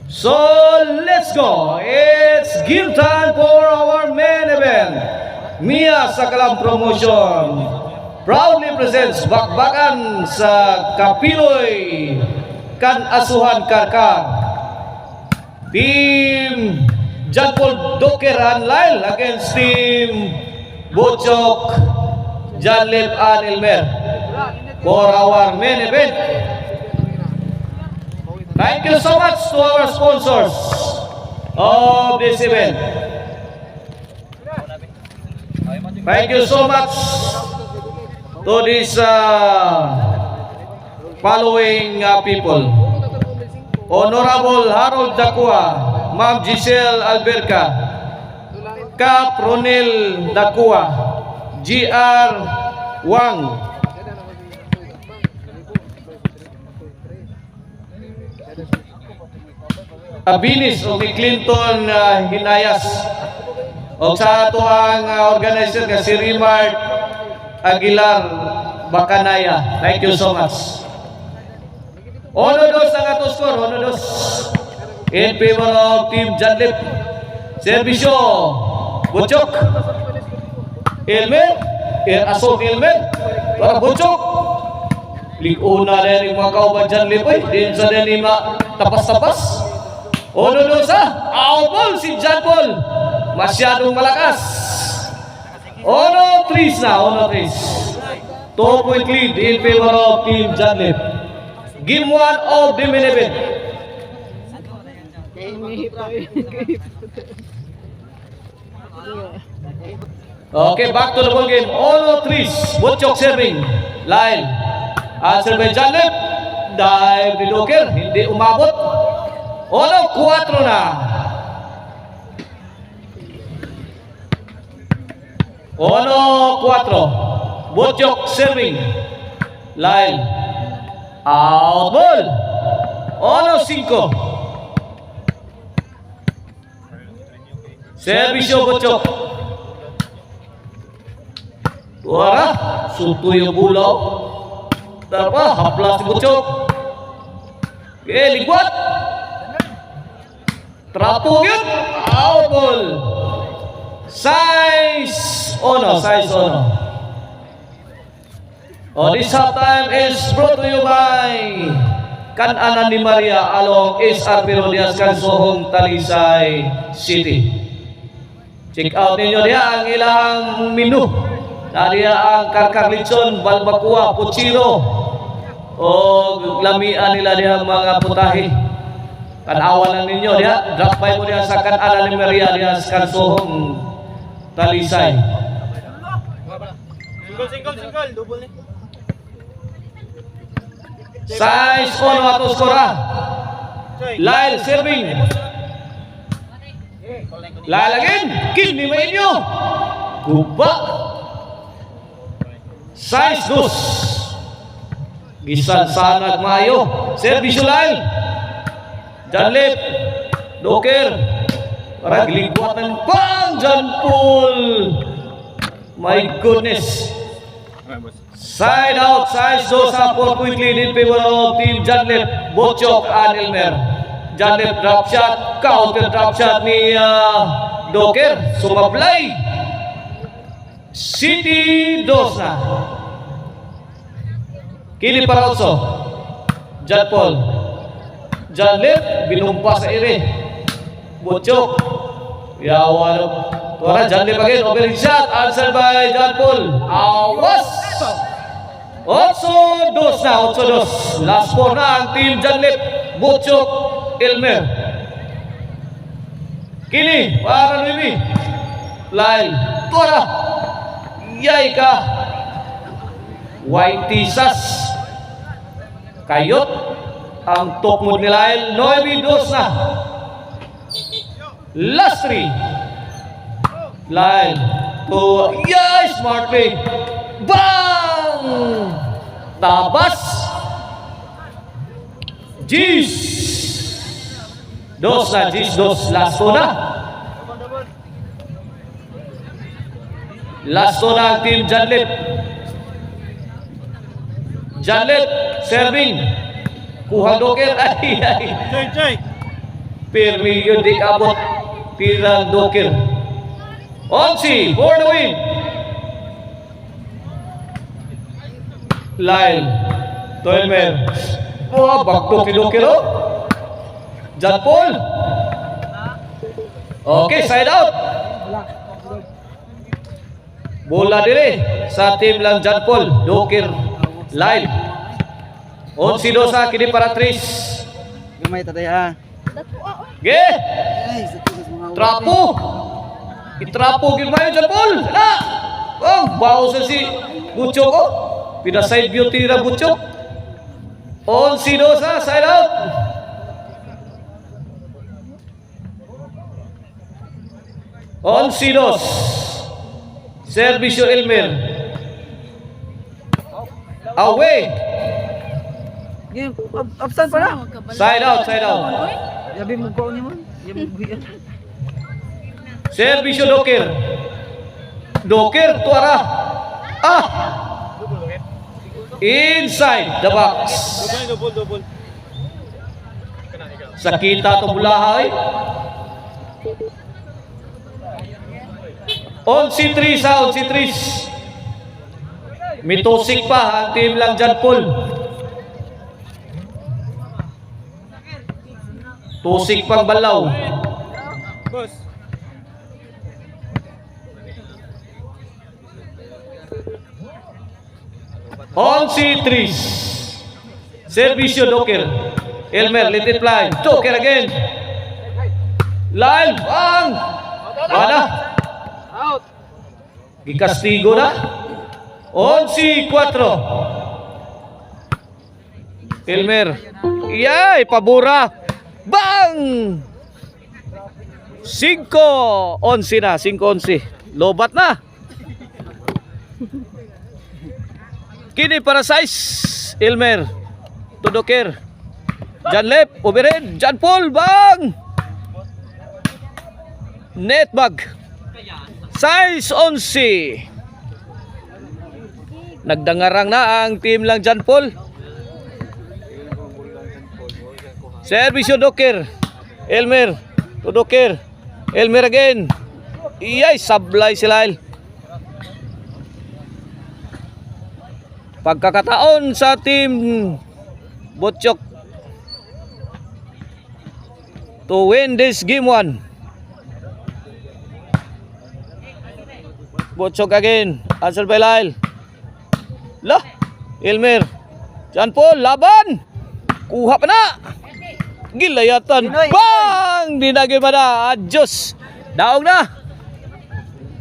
So let's go. It's game time for our main event. Mia Sakalam Promotion proudly presents bakbakan sa Kapiloy kan Asuhan Karkar. Team John Paul Doker and Lyle against Team Bochok Janlip and Elmer for our main event. Thank you so much to our sponsors of this event. Thank you so much to these following people. Honorable Harold Dakua, Ma'am Giselle Alberca, Cap Ronel Dakua, GR Wang, Abinis o ni Clinton Hinayas o sa ato ang organizer nga si Rimart Aguilar Bacanaya. Thank you so much. Ono dos ang ato score, ono dos in favor of Team Janlip. Servisyo Bochok Elmer Asok Elmer para Bochok liguna na yung mga kauban Janlip din sa din tapas-tapas. Ono dosa, outball si John Paul. Masyadong malakas. Ono 3 na, ono 3. 2-point lead in favor of Team Janlip. Game 1 of the main event. Okay, back to the ball game. Ono 3. Bochok serving. Lyle. Answer by Janlip. Dive ni Doker. Hindi umabot. Ono 4 na. Ono 4. Bochok serving. Lyle. Out ball. Ono 5. Servisyo Bochok. Wala. Suto yung bulaw. Tapa. Haplas si Bochok. Okay, ligwat. Trapo yun. Out ball. Size Ono. This halftime is brought to you by Kan-Anan ni Maria along SRP Rodias Kansohong Talisay City. Check out ninyo diya ang ilang menu. Diya ang karkar lechon, balbakua, puchiro o lamian nila diya mga putahe. Tanawan lang ninyo diya. Drop by mo diya sa Kan-Anan ni Maria diya sa Kansohong Talisay. Single, double ni. Size Ono ato skora. Lyle serving. Lyle again. Kini may inyo. Guba. Size 2. Gisan sanag maayo. Servisyo Lyle. Janlip. Doker. Para giligwat ng pang John Paul. My goodness. Side out, size 2 sa 4-point lead in favor of Team Janlip, Bochok and Elmer. Janlip drop shot, counter drop shot ni Doker, sumablay. City 2 na. Kili para also. John Paul. Janlip, binumpa sa ere. Bochok. Yawan. Tuara Janlip again, opening shot, answered by John Paul. Awas! 8-2 na, 8-2. Last 4 na ang Team Janlip, Bochok, Elmer. Kini, para Luimi. Lyle, Tuara. Yay ka. Whitey Sas. Kayot. Ang top mood ni Lyle, 9-2 na. Last 3. Lyle to yay, smart play. Bang! Tabas. Gis. 2 na, Gis 2. Last 2 na. Last 2 na ang Team Janlip. Janlip serving. Kuha Doker. Ay. Pirmi yun di abot. Tirang Dokir. Onsi for the win. Lyle. Toilmer. Oh, bakto kay Dokir oh. John Paul. Okay, side out. Bola dire sa team lang John Paul, Dokir, Lyle. 11-2 kini para Tris. Gamay tatay ha. Ge! Ay, sa tugas mga Trapo! Itrapo gid mayo John Paul. Na! Oh, bawo sa si Butchok oh. Pina side view tira Butchok. 11-2 side out. Onsidos. Servisyo Elmer. Away. Game, absent pa na. Side out, side out. Yabi mo ko ni mo. Yabi mo. Servisyo Dokir. Dokir tuara. Ah. Inside the box. Double. Sakita to bulahay. 11-3 sa 11-3. Mitusik pa ang team lang John Paul. Tusik pang balaw. Boss. Onsi Tris. Servisyo Dokir. Elmer, let it fly. Dokir again. Line, bang! Wala. Out. Gikastigo na. 11-4. Elmer. Iyay, pabura. Bang! 5-11 na. 5-11. Lobat na. Kini para size. Elmer. Tudokir. Jan Lep. Ubirin. Jan Paul. Bang! Net bag. Size 11. Nagdangarang na ang team lang John Paul. Servisyo Dokir. Elmer. Tudokir. Elmer again. Iyay, sablay sila. Pagkakataon sa team Butchok to win this game 1. Butchok again. Answer by Lyle. Lah, Elmer. John Paul, laban. Kuha pa na. Gilayatan. Bang! Dinagay pa na. Adjust. Daog na.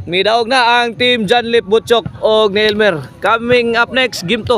May daog na ang team John Lip Butchok o ni Elmer. Coming up next, game 2.